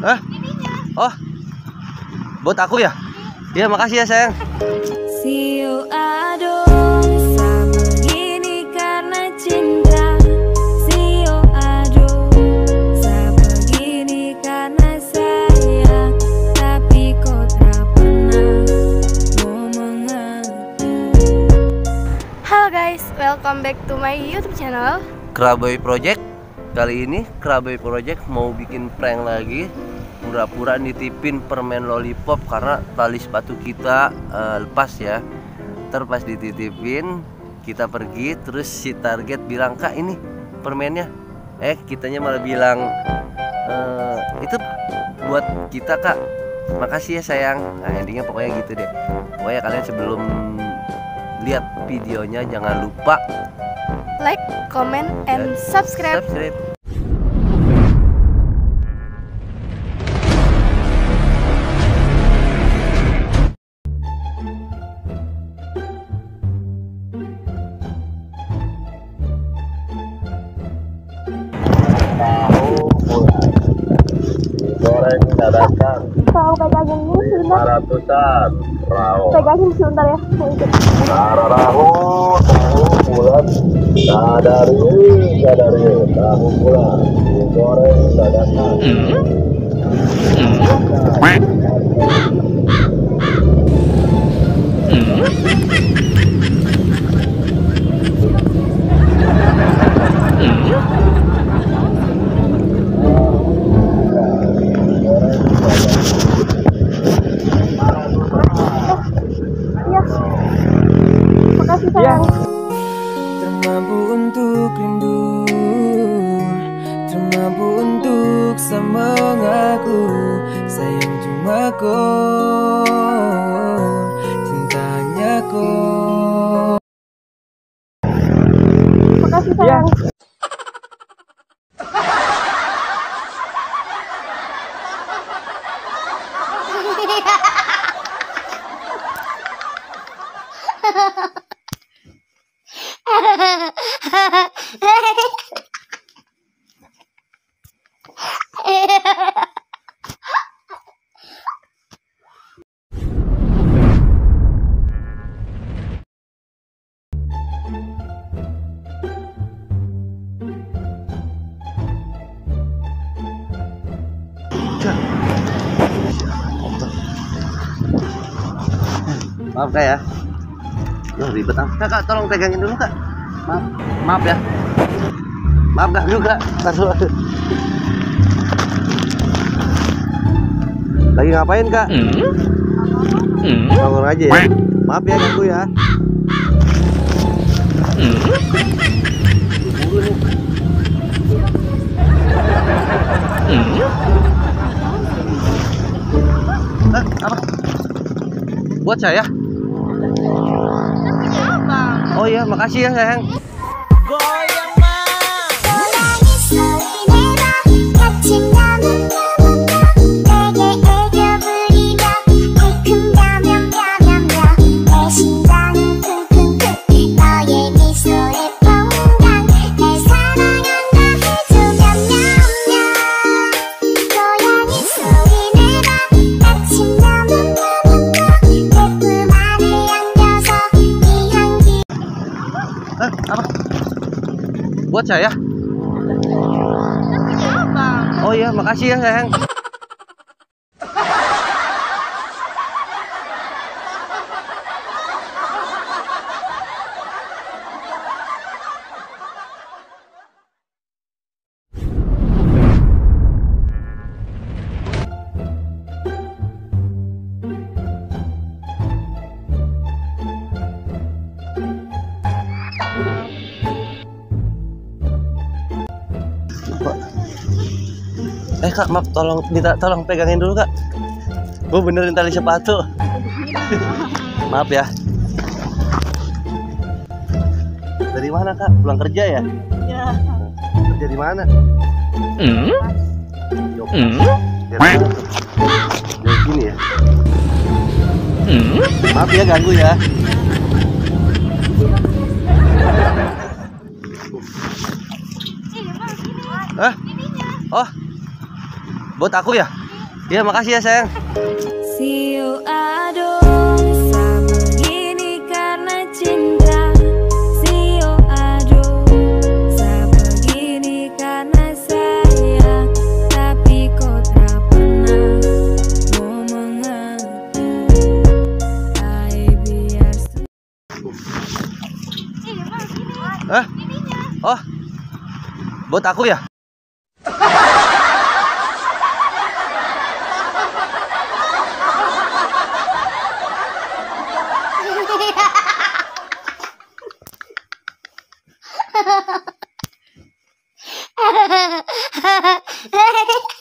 Hah? Oh, buat aku ya? Iya, makasih ya sayang. Sio aduh, sama gini karena cinta. Sio aduh, sama gini karena sayang. Tapi kau tak pernah mau mengerti. Halo guys, welcome back to my YouTube channel Keraboy Project. Kali ini Keraboy Project mau bikin prank lagi. Pura-pura nitipin permen lollipop karena tali sepatu kita lepas ya. Ntar pas dititipin kita pergi, terus si target bilang, "Kak, ini permennya." Kitanya malah bilang, "Itu buat kita, Kak. Makasih ya sayang." Nah, endingnya pokoknya gitu deh. Pokoknya kalian sebelum lihat videonya jangan lupa like, comment, and subscribe. Goreng dadakan. Tahu pegangin ini sebentar. 500-an raho. Pegangin sebentar ya. Raho tahu bulat. Sadari tahu bulat. Goreng dadakan. Makasih sayang. Termampu untuk rindu, termampu untuk sama mengaku. Sayang cuma kau, cintanya kau. Makasih sayang. Maaf Kak ya. Loh, ribet ah. Kak, tolong pegangin dulu Kak. Maaf ya. Maaf Kak juga. Lagi ngapain Kak? Bangun aja ya. Maaf ya ganggu ya. Buru nih. Apa? Buat saya? Oh iya, makasih ya sayang. Apa? Buat saya? Oh iya, makasih ya sayang. Kak, maaf, tolong pegangin dulu Kak. Gue benerin tali sepatu. Maaf ya. Dari mana Kak? Pulang kerja ya? Iya. Kerja di mana? Dari sini ya. Maaf ya ganggu ya. Hah? Oh, buat aku ya? Iya, makasih ya sayang. See you aduh, sama gini karena cinta. See you aduh, sama gini karena sayang. Tapi kau tak pernah mau mengerti. Hai biar Hah? Oh, buat aku ya? Hehehe